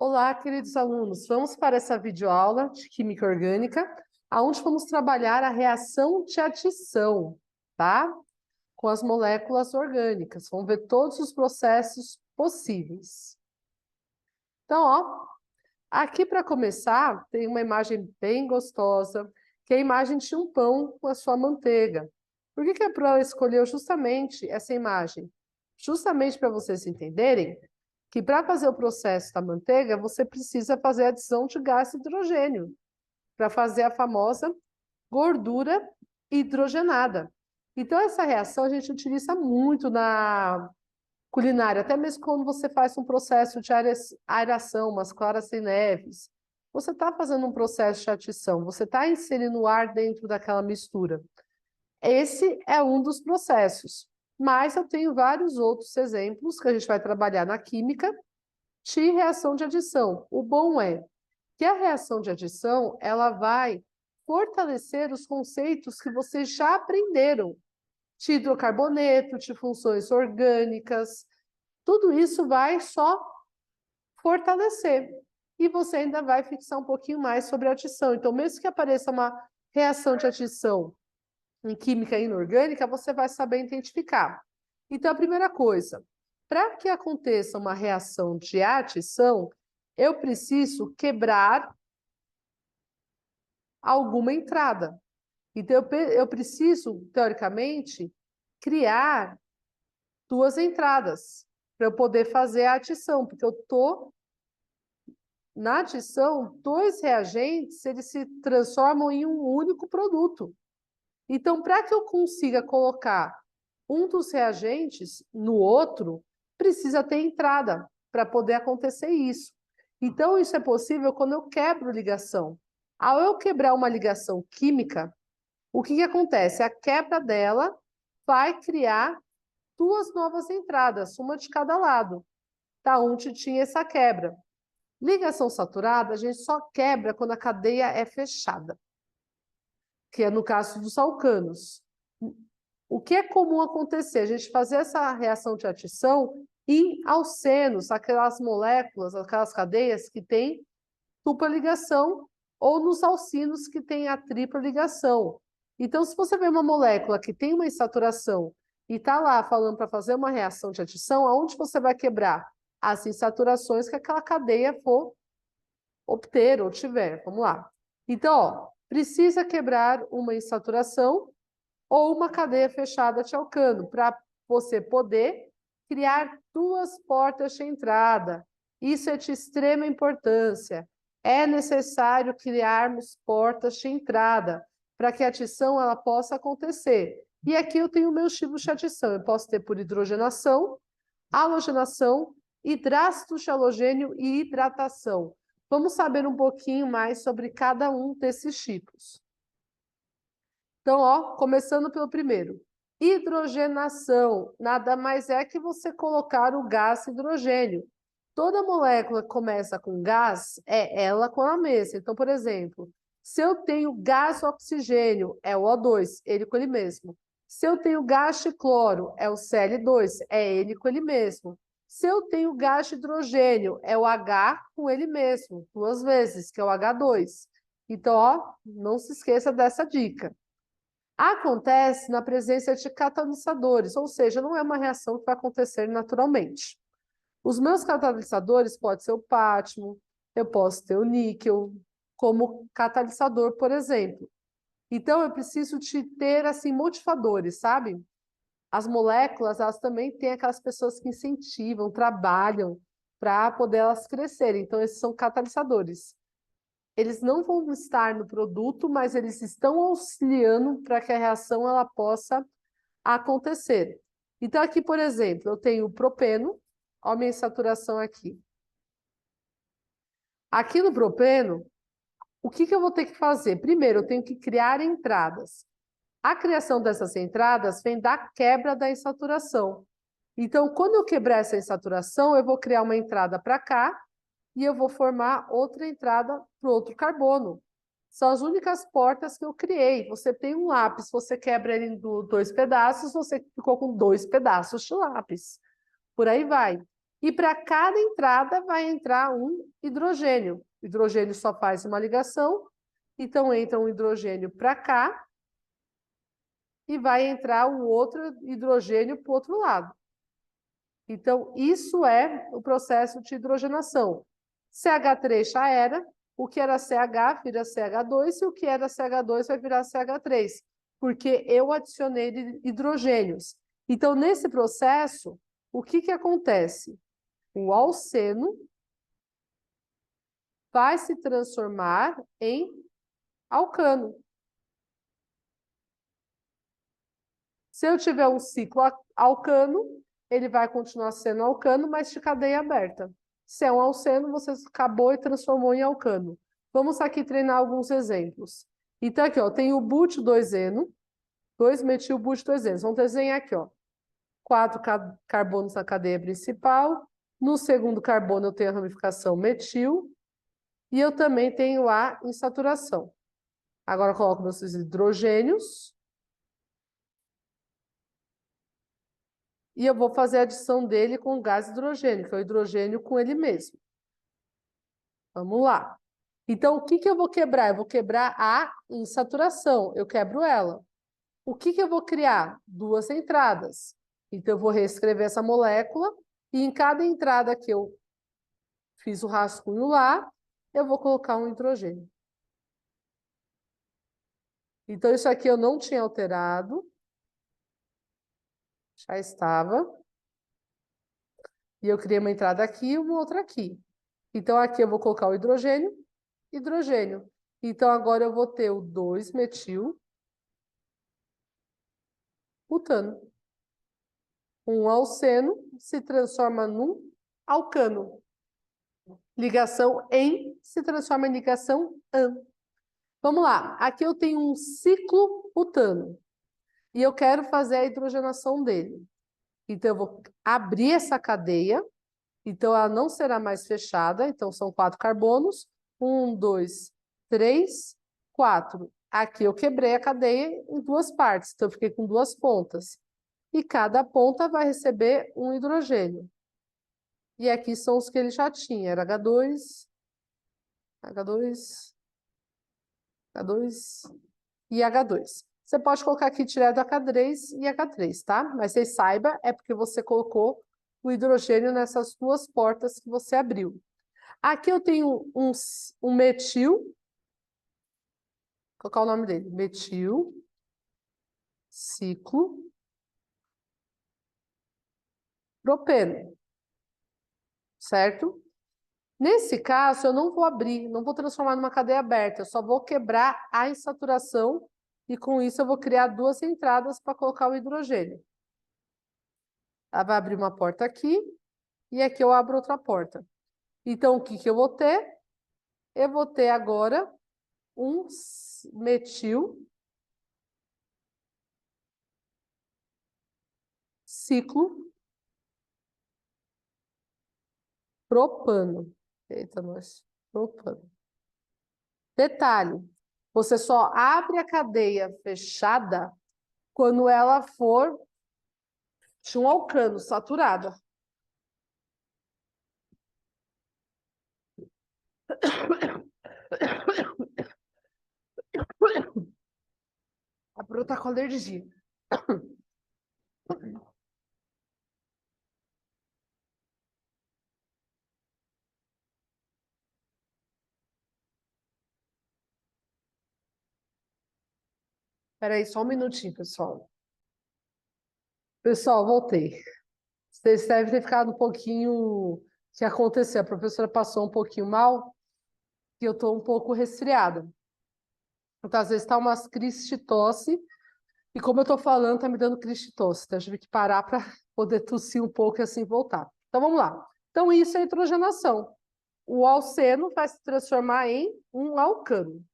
Olá, queridos alunos. Vamos para essa videoaula de Química Orgânica, onde vamos trabalhar a reação de adição, tá? Com as moléculas orgânicas. Vamos ver todos os processos possíveis. Então, ó, aqui para começar, tem uma imagem bem gostosa, que é a imagem de um pão com a sua manteiga. Por que a Pro escolheu justamente essa imagem? Justamente para vocês entenderem que para fazer o processo da manteiga, você precisa fazer a adição de gás hidrogênio, para fazer a famosa gordura hidrogenada. Então, essa reação a gente utiliza muito na culinária, até mesmo quando você faz um processo de aeração, umas claras sem neves. Você está fazendo um processo de adição, você está inserindo o ar dentro daquela mistura. Esse é um dos processos, mas eu tenho vários outros exemplos que a gente vai trabalhar na química de reação de adição. O bom é que a reação de adição, ela vai fortalecer os conceitos que vocês já aprenderam, de hidrocarboneto, de funções orgânicas, tudo isso vai só fortalecer. E você ainda vai fixar um pouquinho mais sobre a adição. Então, mesmo que apareça uma reação de adição em química inorgânica, você vai saber identificar. Então, a primeira coisa, para que aconteça uma reação de adição, eu preciso quebrar alguma entrada. Então, eu preciso, teoricamente, criar duas entradas para eu poder fazer a adição, porque eu estou na adição, dois reagentes, eles se transformam em um único produto. Então, para que eu consiga colocar um dos reagentes no outro, precisa ter entrada para poder acontecer isso. Então, isso é possível quando eu quebro ligação. Ao eu quebrar uma ligação química, o que acontece? A quebra dela vai criar duas novas entradas, uma de cada lado, tá? Onde tinha essa quebra. Ligação saturada, a gente só quebra quando a cadeia é fechada, que é no caso dos alcanos. O que é comum acontecer? A gente fazer essa reação de adição em alcenos, aquelas moléculas, aquelas cadeias que têm dupla ligação, ou nos alcinos que têm a tripla ligação. Então, se você vê uma molécula que tem uma insaturação e está lá falando para fazer uma reação de adição, aonde você vai quebrar? As insaturações que aquela cadeia for obter ou tiver. Vamos lá. Então, ó, precisa quebrar uma insaturação ou uma cadeia fechada de alcano, para você poder criar duas portas de entrada. Isso é de extrema importância. É necessário criarmos portas de entrada para que a adição ela possa acontecer. E aqui eu tenho meus tipos de adição. Eu posso ter por hidrogenação, halogenação, hidrácido de halogênio e hidratação. Vamos saber um pouquinho mais sobre cada um desses tipos. Então, ó, começando pelo primeiro. Hidrogenação nada mais é que você colocar o gás hidrogênio. Toda molécula que começa com gás é ela com a mesma. Então, por exemplo, se eu tenho gás oxigênio, é o O2, ele com ele mesmo. Se eu tenho gás de cloro, é o Cl2, é ele com ele mesmo. Se eu tenho gás de hidrogênio, é o H com ele mesmo, duas vezes, que é o H2. Então, ó, não se esqueça dessa dica. Acontece na presença de catalisadores, ou seja, não é uma reação que vai acontecer naturalmente. Os meus catalisadores podem ser o pátimo, eu posso ter o níquel como catalisador, por exemplo. Então, eu preciso de ter, assim, motivadores, sabe? As moléculas, elas também têm aquelas pessoas que incentivam, trabalham para poder elas crescerem. Então, esses são catalisadores. Eles não vão estar no produto, mas eles estão auxiliando para que a reação ela possa acontecer. Então, aqui, por exemplo, eu tenho o propeno, olha a minha saturação aqui. Aqui no propeno, o que eu vou ter que fazer? Primeiro, eu tenho que criar entradas. A criação dessas entradas vem da quebra da insaturação. Então, quando eu quebrar essa insaturação, eu vou criar uma entrada para cá e eu vou formar outra entrada para o outro carbono. São as únicas portas que eu criei. Você tem um lápis, você quebra ele em dois pedaços, você ficou com dois pedaços de lápis. Por aí vai. E para cada entrada vai entrar um hidrogênio. O hidrogênio só faz uma ligação, então entra um hidrogênio para cá e vai entrar um outro hidrogênio para o outro lado. Então, isso é o processo de hidrogenação. CH3 já era, o que era CH vira CH2 e o que era CH2 vai virar CH3, porque eu adicionei hidrogênios. Então, nesse processo, o que que acontece? O alceno vai se transformar em alcano. Se eu tiver um ciclo alcano, ele vai continuar sendo alcano, mas de cadeia aberta. Se é um alceno, você acabou e transformou em alcano. Vamos aqui treinar alguns exemplos. Então, aqui, ó, tem o but2-eno, 2-metil-but2-eno. Vamos desenhar aqui, ó. 4 carbonos na cadeia principal. No segundo carbono, eu tenho a ramificação metil. E eu também tenho a insaturação. Agora, eu coloco meus hidrogênios. E eu vou fazer a adição dele com o gás hidrogênio, que é o hidrogênio com ele mesmo. Vamos lá. Então, o que que eu vou quebrar? Eu vou quebrar a insaturação, eu quebro ela. O que que eu vou criar? Duas entradas. Então, eu vou reescrever essa molécula e em cada entrada que eu fiz o rascunho lá, eu vou colocar um hidrogênio. Então, isso aqui eu não tinha alterado. Já estava. E eu criei uma entrada aqui e uma outra aqui. Então, aqui eu vou colocar o hidrogênio, hidrogênio. Então, agora eu vou ter o 2-metil butano. Um alceno se transforma num alcano. Ligação em se transforma em ligação an. Vamos lá. Aqui eu tenho um ciclo butano. E eu quero fazer a hidrogenação dele. Então, eu vou abrir essa cadeia. Então, ela não será mais fechada. Então, são 4 carbonos. 1, 2, 3, 4. Aqui eu quebrei a cadeia em duas partes. Então, eu fiquei com duas pontas. E cada ponta vai receber um hidrogênio. E aqui são os que ele já tinha. Era H2, H2, H2 e H2. Você pode colocar aqui direto H3 e H3, tá? Mas você saiba, é porque você colocou o hidrogênio nessas duas portas que você abriu. Aqui eu tenho um metil, vou colocar o nome dele, metil, ciclo, propeno, certo? Nesse caso, eu não vou abrir, não vou transformar numa cadeia aberta, eu só vou quebrar a insaturação e com isso eu vou criar duas entradas para colocar o hidrogênio. Ela vai abrir uma porta aqui e aqui eu abro outra porta. Então, o que que eu vou ter? Eu vou ter agora um metil ciclo propano. Eita, nós. Propano. Detalhe, você só abre a cadeia fechada quando ela for de um alcano saturada. A Bru tá com alergia. Peraí, só um minutinho, pessoal. Pessoal, voltei. Vocês devem ter ficado um pouquinho... O que aconteceu? A professora passou um pouquinho mal e eu tô um pouco resfriada. Então, às vezes tá umas crises de tosse e como eu tô falando, tá me dando crise de tosse. Então, eu tive que parar para poder tossir um pouco e assim voltar. Então, vamos lá. Então, isso é hidrogenação. O alceno vai se transformar em um alcano.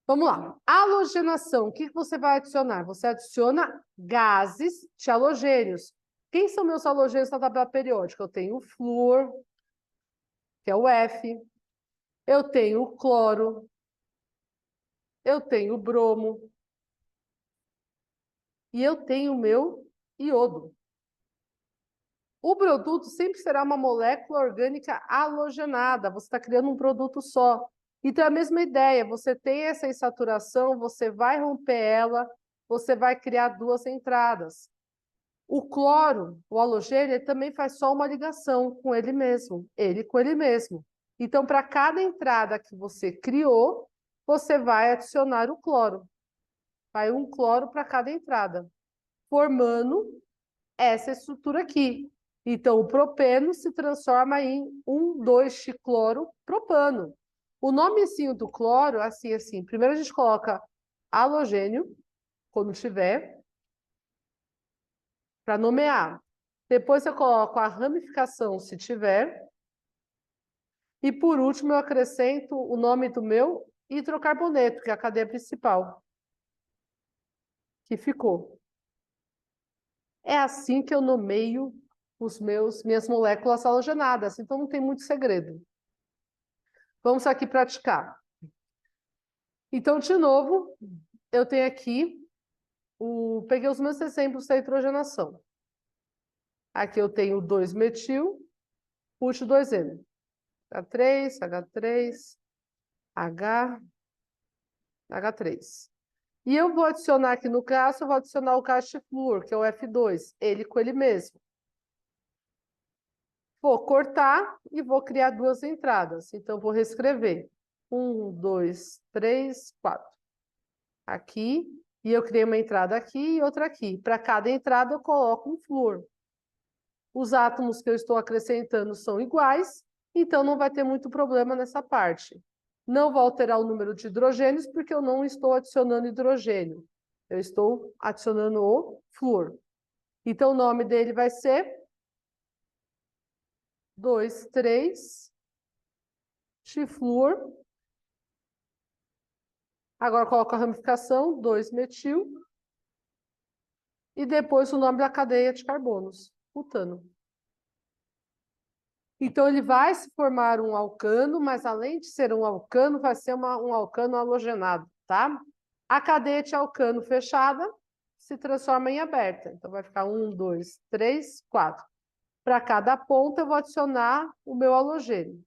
Vamos lá. Halogenação. O que você vai adicionar? Você adiciona gases de halogênios. Quem são meus halogênios na tabela periódica? Eu tenho o flúor, que é o F. Eu tenho o cloro. Eu tenho o bromo. E eu tenho o meu iodo. O produto sempre será uma molécula orgânica halogenada, você está criando um produto só. Então, é a mesma ideia, você tem essa insaturação, você vai romper ela, você vai criar duas entradas. O cloro, o halogênio, ele também faz só uma ligação com ele mesmo, ele com ele mesmo. Então, para cada entrada que você criou, você vai adicionar o cloro. Vai um cloro para cada entrada, formando essa estrutura aqui. Então, o propeno se transforma em 1,2-tricloro-propano. O nomezinho do cloro, assim. Primeiro a gente coloca halogênio, quando tiver, para nomear. Depois eu coloco a ramificação, se tiver. E por último eu acrescento o nome do meu hidrocarboneto, que é a cadeia principal, que ficou. É assim que eu nomeio minhas moléculas halogenadas, então não tem muito segredo. Vamos aqui praticar. Então, de novo, eu tenho aqui, peguei os meus exemplos da hidrogenação. Aqui eu tenho 2-metil, puxo 2N. H3, H3, H, H3. E eu vou adicionar aqui no caso, eu vou adicionar o caixiflúor, que é o F2, ele com ele mesmo. Vou cortar e vou criar duas entradas. Então, vou reescrever. 1, 2, 3, 4. Aqui, e eu criei uma entrada aqui e outra aqui. Para cada entrada, eu coloco um flúor. Os átomos que eu estou acrescentando são iguais, então não vai ter muito problema nessa parte. Não vou alterar o número de hidrogênios, porque eu não estou adicionando hidrogênio. Eu estou adicionando o flúor. Então, o nome dele vai ser 2,3-trifluor. Agora coloco a ramificação, 2-metil. E depois o nome da cadeia de carbonos, butano. Então, ele vai se formar um alcano, mas além de ser um alcano, vai ser um alcano halogenado, tá? A cadeia de alcano fechada se transforma em aberta. Então, vai ficar 1, 2, 3, 4. Para cada ponta, eu vou adicionar o meu halogênio.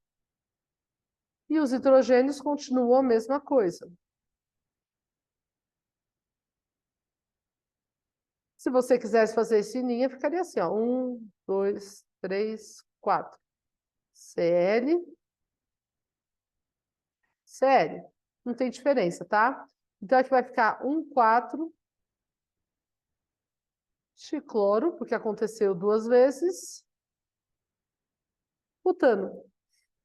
E os hidrogênios continuam a mesma coisa. Se você quisesse fazer isso em linha, ficaria assim, ó. 1, 2, 3, 4. Cl. Cl. Não tem diferença, tá? Então, aqui vai ficar 1,4-tricloro, porque aconteceu duas vezes. Butano.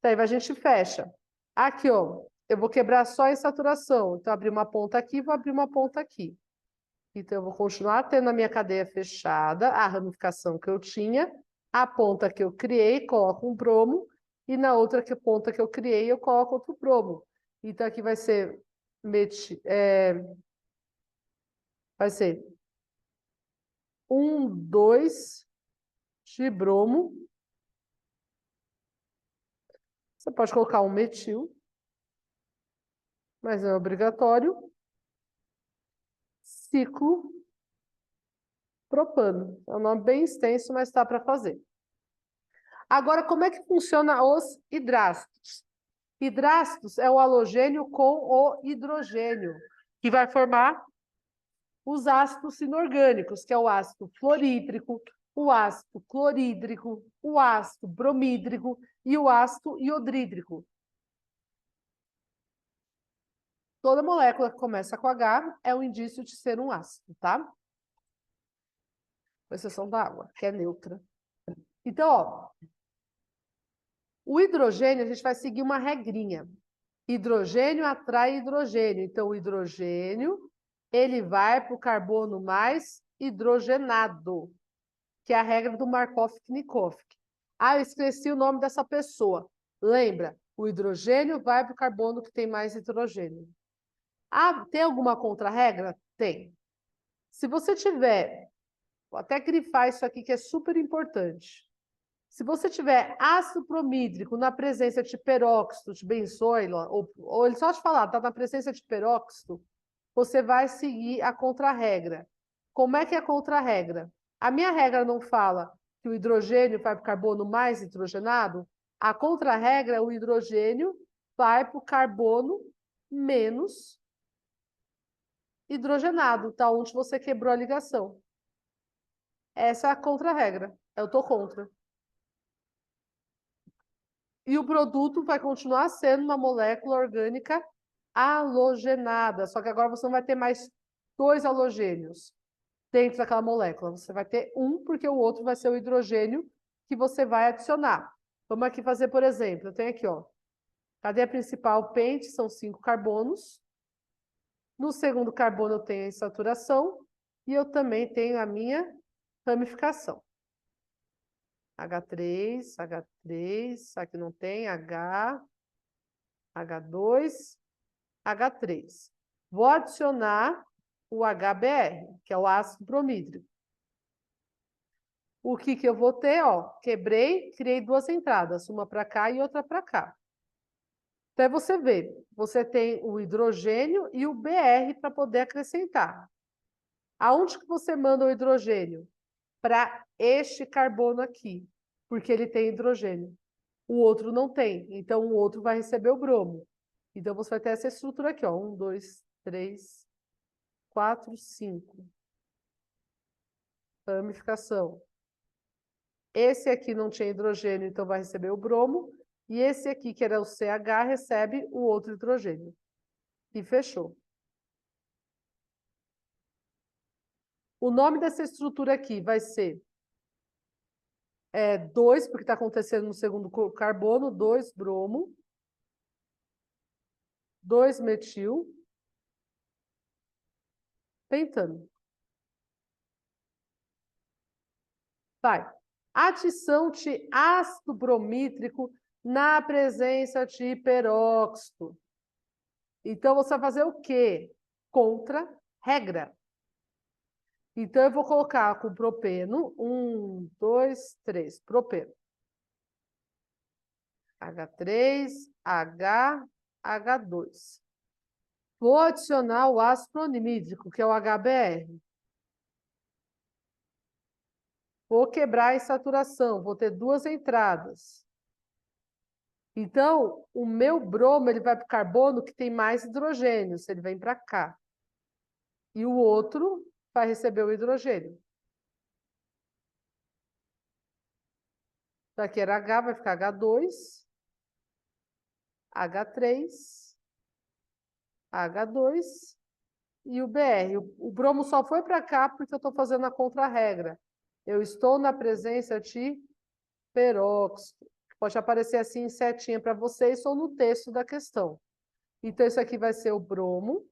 Daí a gente fecha. Aqui, ó, eu vou quebrar só a insaturação. Então, abrir uma ponta aqui, vou abrir uma ponta aqui. Então, eu vou continuar tendo a minha cadeia fechada, a ramificação que eu tinha, a ponta que eu criei, coloco um bromo, e na outra ponta que eu criei, eu coloco outro bromo. Então, aqui vai ser, vai ser 1, 2 de bromo. Você pode colocar um metil, mas não é obrigatório. Ciclo propano. É um nome bem extenso, mas está para fazer. Agora, como é que funciona os hidrácidos? Hidrácidos é o halogênio com o hidrogênio, que vai formar os ácidos inorgânicos, que é o ácido fluorídrico, o ácido clorídrico, o ácido bromídrico e o ácido iodrídrico. Toda molécula que começa com H é um indício de ser um ácido, tá? Com exceção da água, que é neutra. Então, ó, o hidrogênio, a gente vai seguir uma regrinha. Hidrogênio atrai hidrogênio. Então, o hidrogênio, ele vai para o carbono mais hidrogenado, que é a regra do Markov-Knikoff. Ah, eu esqueci o nome dessa pessoa. Lembra, o hidrogênio vai para o carbono que tem mais hidrogênio. Ah, tem alguma contra-regra? Tem. Se você tiver, vou até grifar isso aqui que é super importante. Se você tiver ácido bromídrico na presença de peróxido de benzoilo, ou ele só te falar, está na presença de peróxido, você vai seguir a contra-regra. Como é que é a contra-regra? A minha regra não fala que o hidrogênio vai para o carbono mais hidrogenado, a contra-regra é o hidrogênio vai para o carbono menos hidrogenado, tá? Onde você quebrou a ligação. Essa é a contra-regra. Eu tô contra. E o produto vai continuar sendo uma molécula orgânica halogenada, só que agora você não vai ter mais 2 halogênios dentro daquela molécula. Você vai ter um, porque o outro vai ser o hidrogênio que você vai adicionar. Vamos aqui fazer, por exemplo, eu tenho aqui, ó, cadeia principal pente, são 5 carbonos. No segundo carbono eu tenho a insaturação e eu também tenho a minha ramificação. H3, H3, aqui não tem, H, H2, H3. Vou adicionar o HBr, que é o ácido bromídrico. O que eu vou ter? Ó, quebrei, criei 2 entradas, uma para cá e outra para cá. Até você ver, você tem o hidrogênio e o Br para poder acrescentar. Aonde que você manda o hidrogênio? Para este carbono aqui, porque ele tem hidrogênio. O outro não tem, então o outro vai receber o bromo. Então você vai ter essa estrutura aqui, ó. 1, 2, 3, 4, 5. Ramificação. Esse aqui não tinha hidrogênio, então vai receber o bromo. E esse aqui, que era o CH, recebe o outro hidrogênio. E fechou. O nome dessa estrutura aqui vai ser 2, porque está acontecendo no segundo carbono, 2 bromo, 2 metil, pentano. Vai. Adição de ácido bromítrico na presença de peróxido. Então, você vai fazer o quê? Contra-regra. Então, eu vou colocar com propeno, 1, 2, 3, propeno. H3, H, H2. Vou adicionar o ácido bromídrico, que é o HBr. Vou quebrar a insaturação, vou ter 2 entradas. Então, o meu bromo ele vai para o carbono que tem mais hidrogênios, ele vem para cá. E o outro vai receber o hidrogênio. Daqui era H, vai ficar H2, H3, H2 e o Br. O bromo só foi para cá porque eu estou fazendo a contra-regra. Eu estou na presença de peróxido. Pode aparecer assim em setinha para vocês ou no texto da questão. Então, isso aqui vai ser o bromo,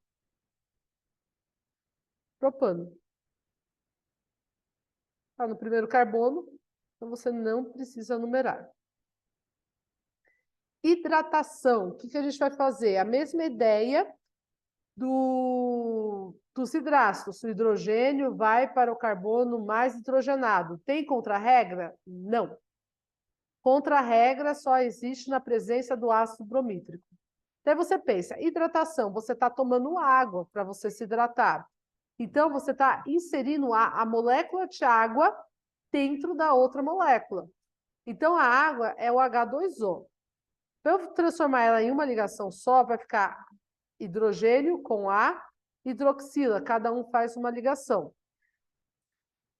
propano. Está no primeiro carbono, então você não precisa numerar. Hidratação. O que a gente vai fazer? A mesma ideia dos hidrácidos. O hidrogênio vai para o carbono mais hidrogenado. Tem contra-regra? Não. Contra-regra só existe na presença do ácido bromídrico. Daí você pensa, hidratação, você está tomando água para você se hidratar. Então, você está inserindo a molécula de água dentro da outra molécula. Então, a água é o H2O. Para eu transformar ela em uma ligação só, vai ficar hidrogênio com A, hidroxila, cada um faz uma ligação.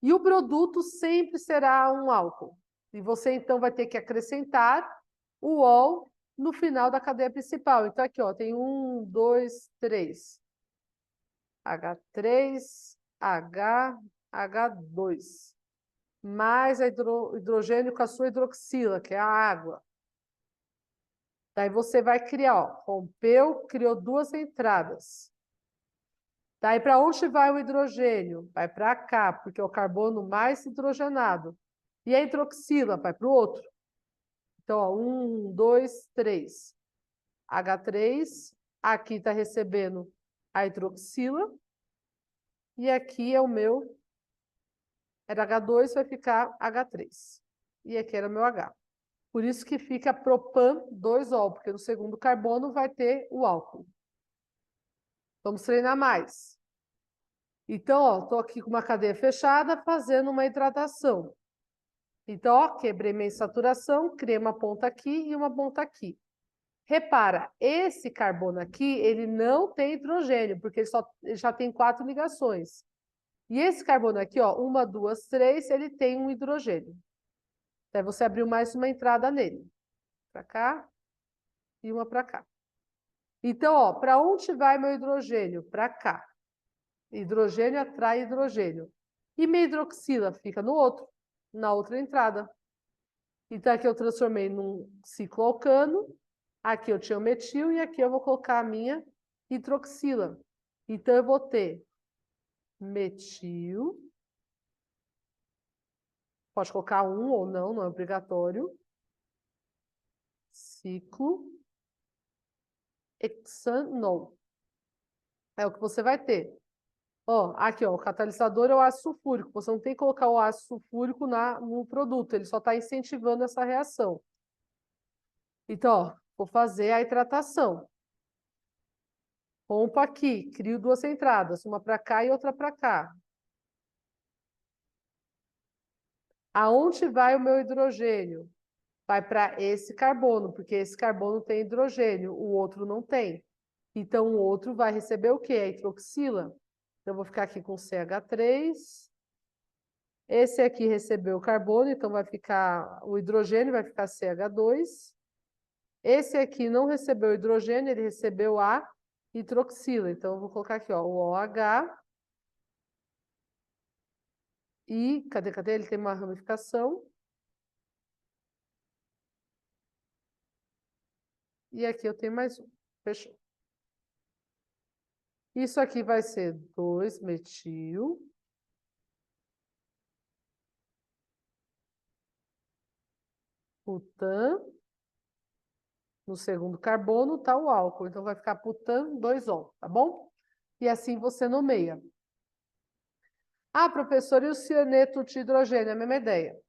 E o produto sempre será um álcool. E você, então, vai ter que acrescentar o ol no final da cadeia principal. Então, aqui, ó, tem 1, 2, 3. H3, H, H2. Mais hidrogênio com a sua hidroxila, que é a água. Daí você vai criar, ó, rompeu, criou 2 entradas. Daí para onde vai o hidrogênio? Vai para cá, porque é o carbono mais hidrogenado. E a hidroxila vai para o outro. Então, ó, 1, 2, 3. H3, aqui está recebendo a hidroxila. E aqui é o meu, era H2, vai ficar H3. E aqui era o meu H. Por isso que fica propan 2-ol, porque no segundo carbono vai ter o álcool. Vamos treinar mais. Então, ó, estou aqui com uma cadeia fechada, fazendo uma hidratação. Então, ó, quebrei minha insaturação, criei uma ponta aqui e uma ponta aqui. Repara, esse carbono aqui, ele não tem hidrogênio, porque ele já tem 4 ligações. E esse carbono aqui, ó, 1, 2, 3, ele tem um hidrogênio. Daí você abriu mais uma entrada nele. Para cá e uma para cá. Então, ó, para onde vai meu hidrogênio? Para cá. Hidrogênio atrai hidrogênio. E minha hidroxila fica no outro, na outra entrada. Então, aqui eu transformei num ciclo alcano. Aqui eu tinha o metil e aqui eu vou colocar a minha hidroxila. Então, eu vou ter metil. Pode colocar um ou não, não é obrigatório. Ciclo hexanol. É o que você vai ter. Ó, aqui, ó, o catalisador é o ácido sulfúrico. Você não tem que colocar o ácido sulfúrico no produto, ele só está incentivando essa reação. Então, ó, vou fazer a hidratação. Rompo aqui, crio 2 entradas, uma para cá e outra para cá. Aonde vai o meu hidrogênio? Vai para esse carbono, porque esse carbono tem hidrogênio, o outro não tem. Então, o outro vai receber o quê? A hidroxila. Então, eu vou ficar aqui com CH3. Esse aqui recebeu o carbono, então vai ficar o hidrogênio, vai ficar CH2. Esse aqui não recebeu hidrogênio, ele recebeu a hidroxila. Então, eu vou colocar aqui, ó, o OH. E, cadê? Ele tem uma ramificação. E aqui eu tenho mais um. Fechou. Isso aqui vai ser 2-metil. Butan. No segundo carbono está o álcool. Então, vai ficar butan 2-ol, tá bom? E assim você nomeia. Ah, professor, e o cianeto de hidrogênio? É a mesma ideia.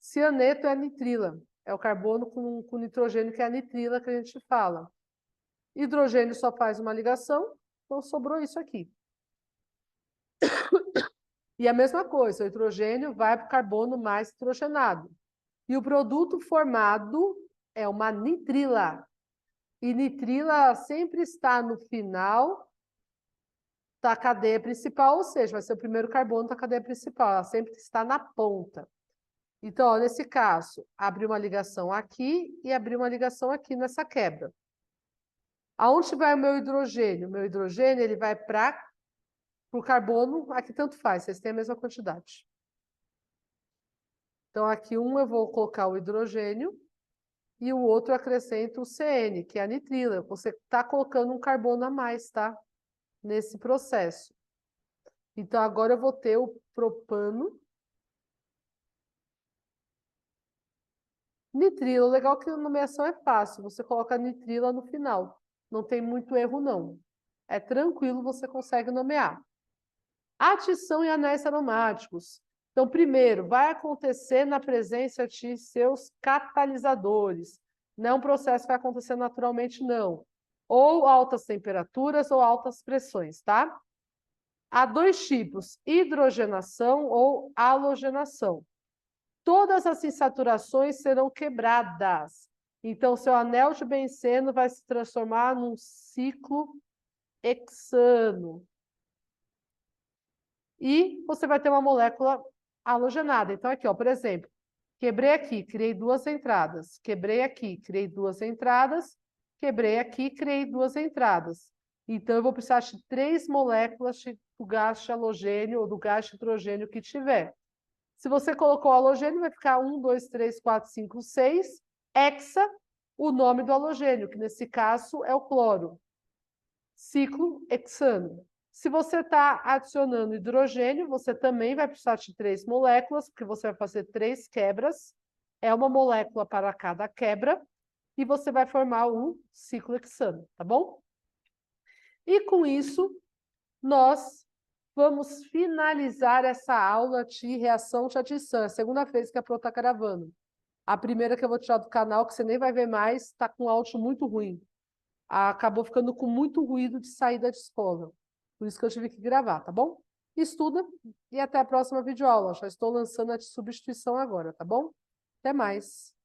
Cianeto é a nitrila. É o carbono com nitrogênio, que é a nitrila que a gente fala. Hidrogênio só faz uma ligação, então sobrou isso aqui. E a mesma coisa, o hidrogênio vai para o carbono mais hidrogenado. E o produto formado é uma nitrila. E nitrila sempre está no final da cadeia principal, ou seja, vai ser o primeiro carbono da cadeia principal. Ela sempre está na ponta. Então, ó, nesse caso, abri uma ligação aqui e abri uma ligação aqui nessa quebra. Aonde vai o meu hidrogênio? O meu hidrogênio ele vai para o carbono, aqui tanto faz, vocês têm a mesma quantidade. Então, aqui eu vou colocar o hidrogênio e o outro eu acrescento o CN, que é a nitrila. Você está colocando um carbono a mais, tá? Nesse processo. Então, agora eu vou ter o propano. Nitrila, o legal é que a nomeação é fácil, você coloca nitrila no final. Não tem muito erro, não. É tranquilo, você consegue nomear. Adição em anéis aromáticos. Então, primeiro, vai acontecer na presença de seus catalisadores. Não é um processo que vai acontecer naturalmente, não. Ou altas temperaturas ou altas pressões, tá? Há 2 tipos, hidrogenação ou halogenação. Todas as insaturações serão quebradas. Então, seu anel de benceno vai se transformar num ciclo hexano. E você vai ter uma molécula halogenada. Então, aqui, ó, por exemplo, quebrei aqui, criei 2 entradas. Quebrei aqui, criei 2 entradas. Quebrei aqui, criei 2 entradas. Então, eu vou precisar de 3 moléculas do gás de halogênio ou do gás de hidrogênio que tiver. Se você colocou halogênio, vai ficar 1, 2, 3, 4, 5, 6. Hexa, o nome do halogênio, que nesse caso é o cloro. Ciclo hexano. Se você está adicionando hidrogênio, você também vai precisar de 3 moléculas, porque você vai fazer 3 quebras. É uma molécula para cada quebra. E você vai formar um ciclo hexano, tá bom? E com isso, nós vamos finalizar essa aula de reação de adição. É a segunda vez que a Pro está gravando. A primeira que eu vou tirar do canal, que você nem vai ver mais, está com áudio muito ruim. Acabou ficando com muito ruído de saída de escola. Por isso que eu tive que gravar, tá bom? estuda e até a próxima videoaula. Já estou lançando a substituição agora, tá bom? Até mais!